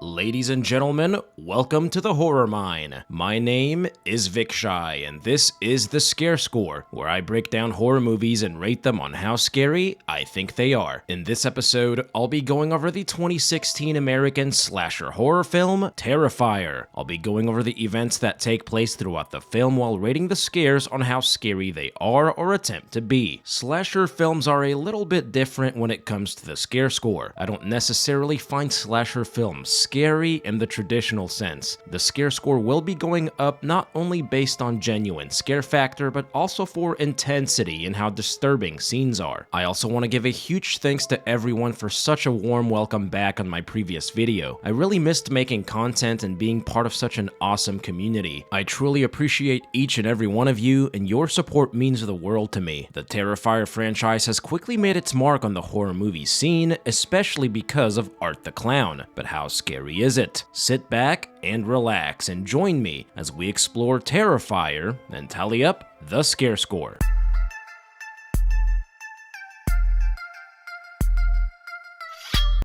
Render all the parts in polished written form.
Ladies and gentlemen, welcome to the Horror Mine. My name is Vic Shy, and this is the Scare Score, where I break down horror movies and rate them on how scary I think they are. In this episode, I'll be going over the 2016 American slasher horror film, Terrifier. I'll be going over the events that take place throughout the film while rating the scares on how scary they are or attempt to be. Slasher films are a little bit different when it comes to the Scare Score. I don't necessarily find slasher films scary in the traditional sense. The Scare Score will be going up not only based on genuine scare factor, but also for intensity and how disturbing scenes are. I also want to give a huge thanks to everyone for such a warm welcome back on my previous video. I really missed making content and being part of such an awesome community. I truly appreciate each and every one of you, and your support means the world to me. The Terrifier franchise has quickly made its mark on the horror movie scene, especially because of Art the Clown. But how scary is it? Sit back and relax and join me as we explore Terrifier and tally up the Scare Score.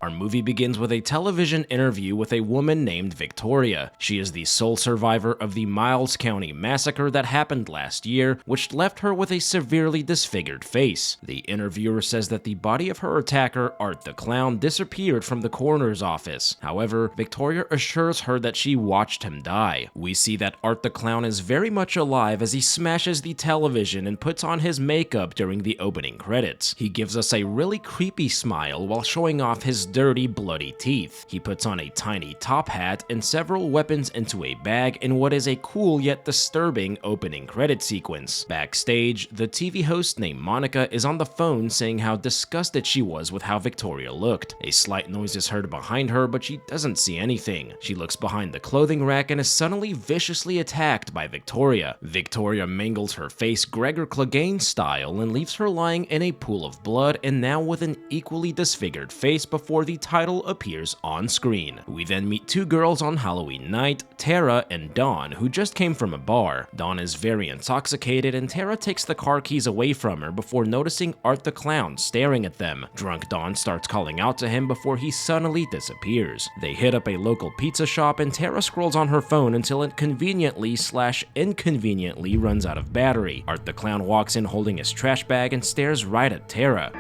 Our movie begins with a television interview with a woman named Victoria. She is the sole survivor of the Miles County massacre that happened last year, which left her with a severely disfigured face. The interviewer says that the body of her attacker, Art the Clown, disappeared from the coroner's office. However, Victoria assures her that she watched him die. We see that Art the Clown is very much alive as he smashes the television and puts on his makeup during the opening credits. He gives us a really creepy smile while showing off his dirty, bloody teeth. He puts on a tiny top hat and several weapons into a bag in what is a cool yet disturbing opening credit sequence. Backstage, the TV host named Monica is on the phone saying how disgusted she was with how Victoria looked. A slight noise is heard behind her, but she doesn't see anything. She looks behind the clothing rack and is suddenly viciously attacked by Victoria. Victoria mangles her face Gregor Clegane style and leaves her lying in a pool of blood and now with an equally disfigured face before the title appears on screen. We then meet two girls on Halloween night, Tara and Dawn, who just came from a bar. Dawn is very intoxicated and Tara takes the car keys away from her before noticing Art the Clown staring at them. Drunk Dawn starts calling out to him before he suddenly disappears. They hit up a local pizza shop and Tara scrolls on her phone until it conveniently/inconveniently runs out of battery. Art the Clown walks in holding his trash bag and stares right at Tara.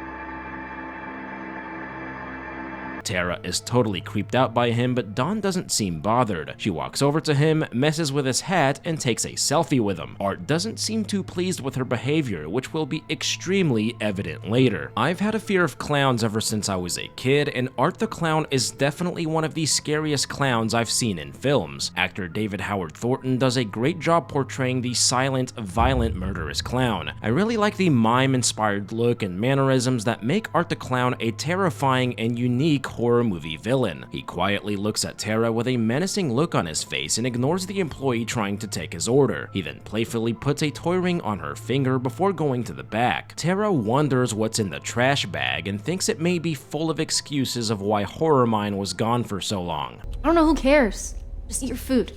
Tara is totally creeped out by him, but Dawn doesn't seem bothered. She walks over to him, messes with his hat, and takes a selfie with him. Art doesn't seem too pleased with her behavior, which will be extremely evident later. I've had a fear of clowns ever since I was a kid, and Art the Clown is definitely one of the scariest clowns I've seen in films. Actor David Howard Thornton does a great job portraying the silent, violent, murderous clown. I really like the mime-inspired look and mannerisms that make Art the Clown a terrifying and unique horror movie villain. He quietly looks at Tara with a menacing look on his face and ignores the employee trying to take his order. He then playfully puts a toy ring on her finger before going to the back. Tara wonders what's in the trash bag and thinks it may be full of excuses of why Horror Mine was gone for so long. I don't know, who cares? Just eat your food.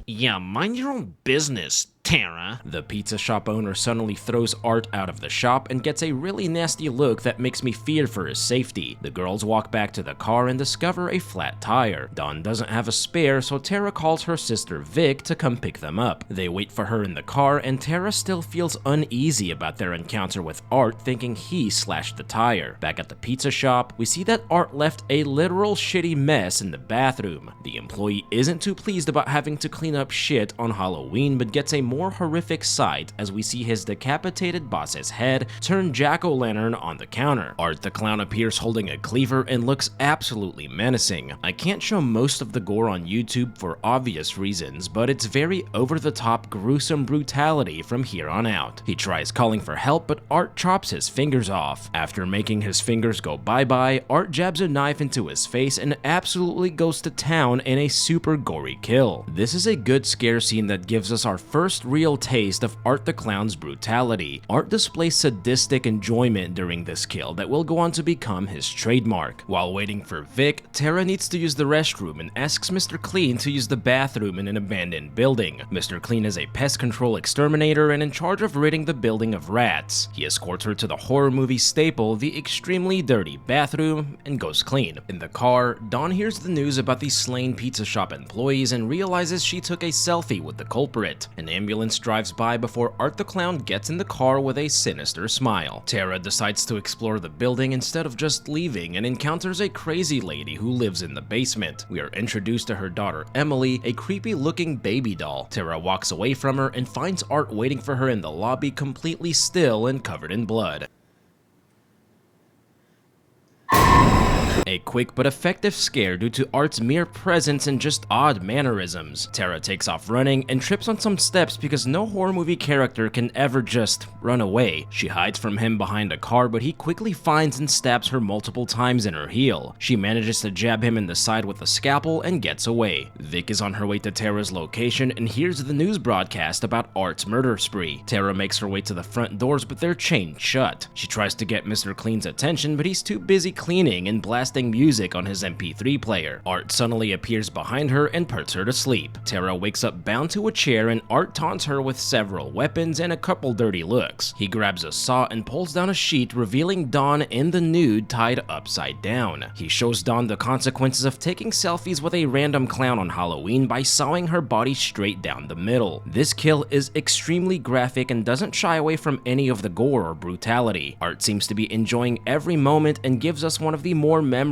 Yeah, mind your own business, Tara. The pizza shop owner suddenly throws Art out of the shop and gets a really nasty look that makes me fear for his safety. The girls walk back to the car and discover a flat tire. Dawn doesn't have a spare, so Tara calls her sister Vic to come pick them up. They wait for her in the car, and Tara still feels uneasy about their encounter with Art, thinking he slashed the tire. Back at the pizza shop, we see that Art left a literal shitty mess in the bathroom. The employee isn't too pleased about having to clean up shit on Halloween, but gets a more horrific sight as we see his decapitated boss's head turn jack-o'-lantern on the counter. Art the Clown appears holding a cleaver and looks absolutely menacing. I can't show most of the gore on YouTube for obvious reasons, but it's very over-the-top gruesome brutality from here on out. He tries calling for help, but Art chops his fingers off. After making his fingers go bye-bye, Art jabs a knife into his face and absolutely goes to town in a super gory kill. This is a good scare scene that gives us our first first real taste of Art the Clown's brutality. Art displays sadistic enjoyment during this kill that will go on to become his trademark. While waiting for Vic, Tara needs to use the restroom and asks Mr. Clean to use the bathroom in an abandoned building. Mr. Clean is a pest control exterminator and in charge of ridding the building of rats. He escorts her to the horror movie staple, the extremely dirty bathroom, and goes clean. In the car, Dawn hears the news about the slain pizza shop employees and realizes she took a selfie with the culprit. An ambulance drives by before Art the Clown gets in the car with a sinister smile. Tara decides to explore the building instead of just leaving and encounters a crazy lady who lives in the basement. We are introduced to her daughter Emily, a creepy looking baby doll. Tara walks away from her and finds Art waiting for her in the lobby, completely still and covered in blood. A quick but effective scare due to Art's mere presence and just odd mannerisms. Tara takes off running and trips on some steps because no horror movie character can ever just run away. She hides from him behind a car, but he quickly finds and stabs her multiple times in her heel. She manages to jab him in the side with a scalpel and gets away. Vic is on her way to Tara's location and hears the news broadcast about Art's murder spree. Tara makes her way to the front doors, but they're chained shut. She tries to get Mr. Clean's attention, but he's too busy cleaning and blasting music on his MP3 player. Art suddenly appears behind her and puts her to sleep. Tara wakes up bound to a chair and Art taunts her with several weapons and a couple dirty looks. He grabs a saw and pulls down a sheet, revealing Dawn in the nude tied upside down. He shows Dawn the consequences of taking selfies with a random clown on Halloween by sawing her body straight down the middle. This kill is extremely graphic and doesn't shy away from any of the gore or brutality. Art seems to be enjoying every moment and gives us one of the more memorable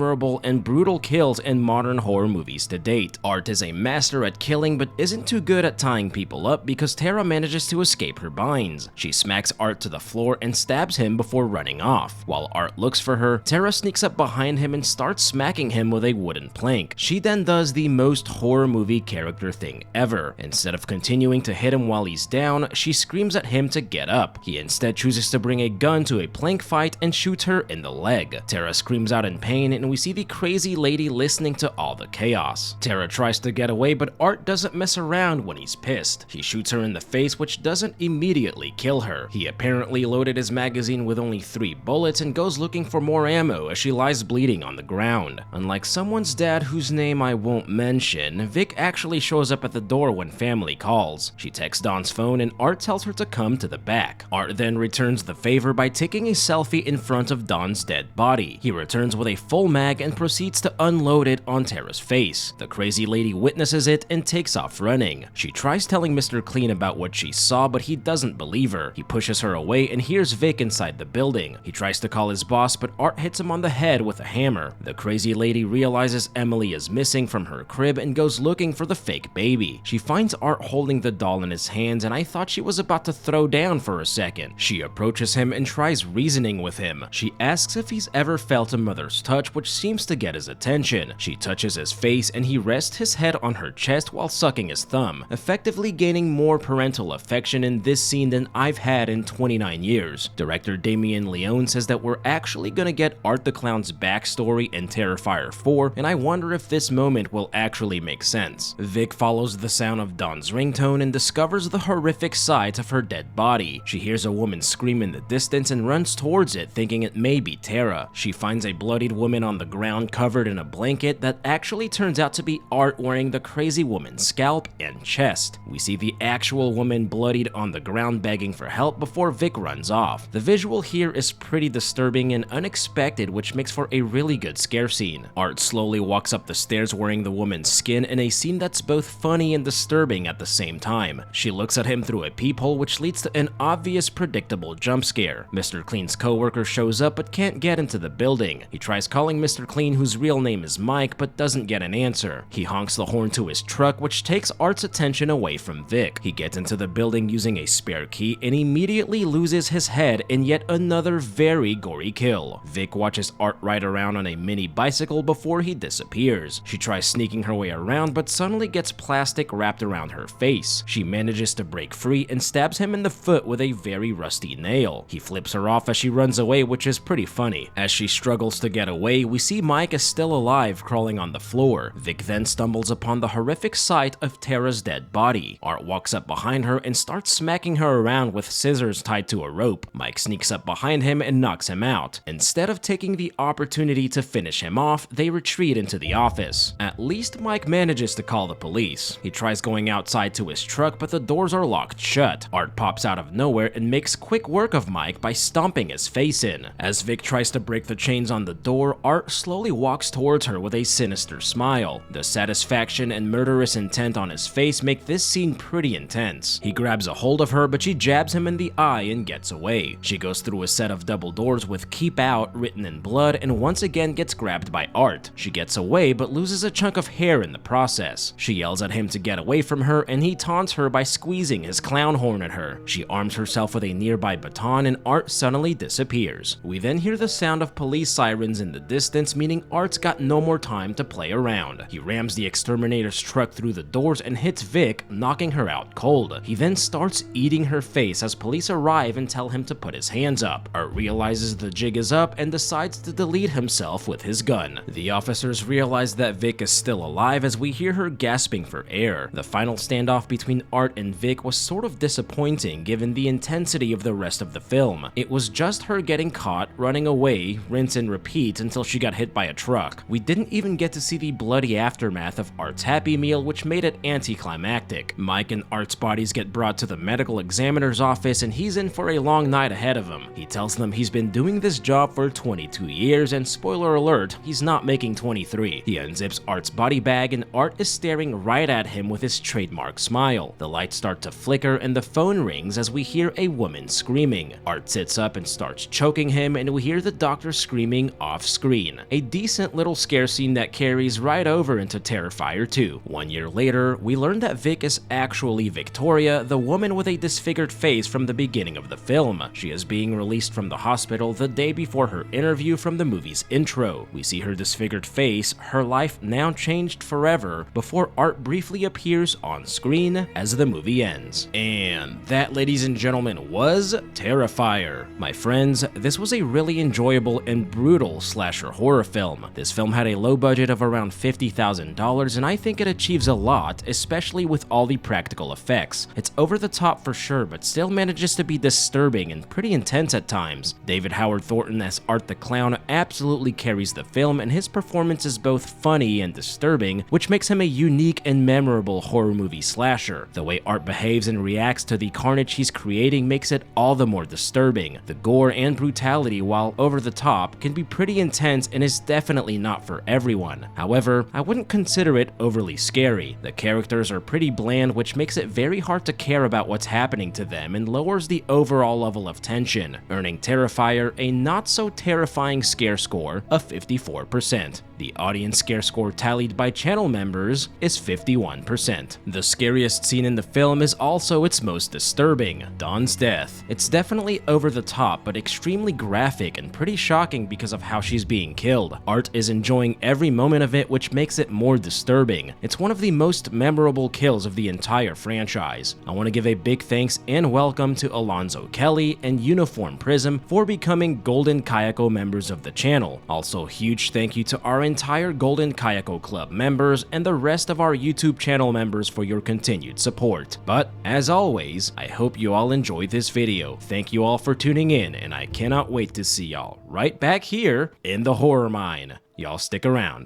and brutal kills in modern horror movies to date. Art is a master at killing but isn't too good at tying people up because Tara manages to escape her binds. She smacks Art to the floor and stabs him before running off. While Art looks for her, Tara sneaks up behind him and starts smacking him with a wooden plank. She then does the most horror movie character thing ever. Instead of continuing to hit him while he's down, she screams at him to get up. He instead chooses to bring a gun to a plank fight and shoots her in the leg. Tara screams out in pain and we see the crazy lady listening to all the chaos. Tara tries to get away, but Art doesn't mess around when he's pissed. He shoots her in the face, which doesn't immediately kill her. He apparently loaded his magazine with only 3 bullets and goes looking for more ammo as she lies bleeding on the ground. Unlike someone's dad whose name I won't mention, Vic actually shows up at the door when family calls. She texts Dawn's phone and Art tells her to come to the back. Art then returns the favor by taking a selfie in front of Dawn's dead body. He returns with a full mag and proceeds to unload it on Tara's face. The crazy lady witnesses it and takes off running. She tries telling Mr. Clean about what she saw, but he doesn't believe her. He pushes her away and hears Vic inside the building. He tries to call his boss, but Art hits him on the head with a hammer. The crazy lady realizes Emily is missing from her crib and goes looking for the fake baby. She finds Art holding the doll in his hands, and I thought she was about to throw down for a second. She approaches him and tries reasoning with him. She asks if he's ever felt a mother's touch, which seems to get his attention. She touches his face and he rests his head on her chest while sucking his thumb, effectively gaining more parental affection in this scene than I've had in 29 years. Director Damien Leone says that we're actually gonna get Art the Clown's backstory in Terrifier 4, and I wonder if this moment will actually make sense. Vic follows the sound of Dawn's ringtone and discovers the horrific sides of her dead body. She hears a woman scream in the distance and runs towards it, thinking it may be Tara. She finds a bloodied woman on the ground covered in a blanket that actually turns out to be Art wearing the crazy woman's scalp and chest. We see the actual woman bloodied on the ground begging for help before Vic runs off. The visual here is pretty disturbing and unexpected, which makes for a really good scare scene. Art slowly walks up the stairs wearing the woman's skin in a scene that's both funny and disturbing at the same time. She looks at him through a peephole, which leads to an obvious predictable jump scare. Mr. Clean's co-worker shows up but can't get into the building. He tries calling Mr. Clean, whose real name is Mike, but doesn't get an answer. He honks the horn to his truck, which takes Art's attention away from Vic. He gets into the building using a spare key and immediately loses his head in yet another very gory kill. Vic watches Art ride around on a mini bicycle before he disappears. She tries sneaking her way around but suddenly gets plastic wrapped around her face. She manages to break free and stabs him in the foot with a very rusty nail. He flips her off as she runs away, which is pretty funny. As she struggles to get away, we see Mike is still alive, crawling on the floor. Vic then stumbles upon the horrific sight of Tara's dead body. Art walks up behind her and starts smacking her around with scissors tied to a rope. Mike sneaks up behind him and knocks him out. Instead of taking the opportunity to finish him off, they retreat into the office. At least Mike manages to call the police. He tries going outside to his truck, but the doors are locked shut. Art pops out of nowhere and makes quick work of Mike by stomping his face in. As Vic tries to break the chains on the door, Art slowly walks towards her with a sinister smile. The satisfaction and murderous intent on his face make this scene pretty intense. He grabs a hold of her, but she jabs him in the eye and gets away. She goes through a set of double doors with "Keep Out" written in blood and once again gets grabbed by Art. She gets away but loses a chunk of hair in the process. She yells at him to get away from her, and he taunts her by squeezing his clown horn at her. She arms herself with a nearby baton and Art suddenly disappears. We then hear the sound of police sirens in the distance, meaning Art's got no more time to play around. He rams the exterminator's truck through the doors and hits Vic, knocking her out cold. He then starts eating her face as police arrive and tell him to put his hands up. Art realizes the jig is up and decides to delete himself with his gun. The officers realize that Vic is still alive as we hear her gasping for air. The final standoff between Art and Vic was sort of disappointing given the intensity of the rest of the film. It was just her getting caught, running away, rinse and repeat until she got hit by a truck. We didn't even get to see the bloody aftermath of Art's Happy Meal, which made it anticlimactic. Mike and Art's bodies get brought to the medical examiner's office and he's in for a long night ahead of him. He tells them he's been doing this job for 22 years and spoiler alert, he's not making 23. He unzips Art's body bag and Art is staring right at him with his trademark smile. The lights start to flicker and the phone rings as we hear a woman screaming. Art sits up and starts choking him and we hear the doctor screaming off screen. A decent little scare scene that carries right over into Terrifier 2. 1 year later, we learn that Vic is actually Victoria, the woman with a disfigured face from the beginning of the film. She is being released from the hospital the day before her interview from the movie's intro. We see her disfigured face, her life now changed forever, before Art briefly appears on screen as the movie ends. And that, ladies and gentlemen, was Terrifier. My friends, this was a really enjoyable and brutal slasher horror film. This film had a low budget of around $50,000 and I think it achieves a lot, especially with all the practical effects. It's over the top for sure, but still manages to be disturbing and pretty intense at times. David Howard Thornton as Art the Clown absolutely carries the film, and his performance is both funny and disturbing, which makes him a unique and memorable horror movie slasher. The way Art behaves and reacts to the carnage he's creating makes it all the more disturbing. The gore and brutality, while over the top, can be pretty intense and is definitely not for everyone. However, I wouldn't consider it overly scary. The characters are pretty bland, which makes it very hard to care about what's happening to them and lowers the overall level of tension, earning Terrifier a not-so-terrifying scare score of 54%. The audience scare score tallied by channel members is 51%. The scariest scene in the film is also its most disturbing, Dawn's death. It's definitely over the top, but extremely graphic and pretty shocking because of how she's being killed. Art is enjoying every moment of it, which makes it more disturbing. It's one of the most memorable kills of the entire franchise. I want to give a big thanks and welcome to Alonzo Kelly and Uniform Prism for becoming Golden Kayako members of the channel. Also, huge thank you to our entire Golden Kayako Club members and the rest of our YouTube channel members for your continued support. But as always, I hope you all enjoyed this video. Thank you all for tuning in, and I cannot wait to see y'all right back here in the horror mine. Y'all stick around.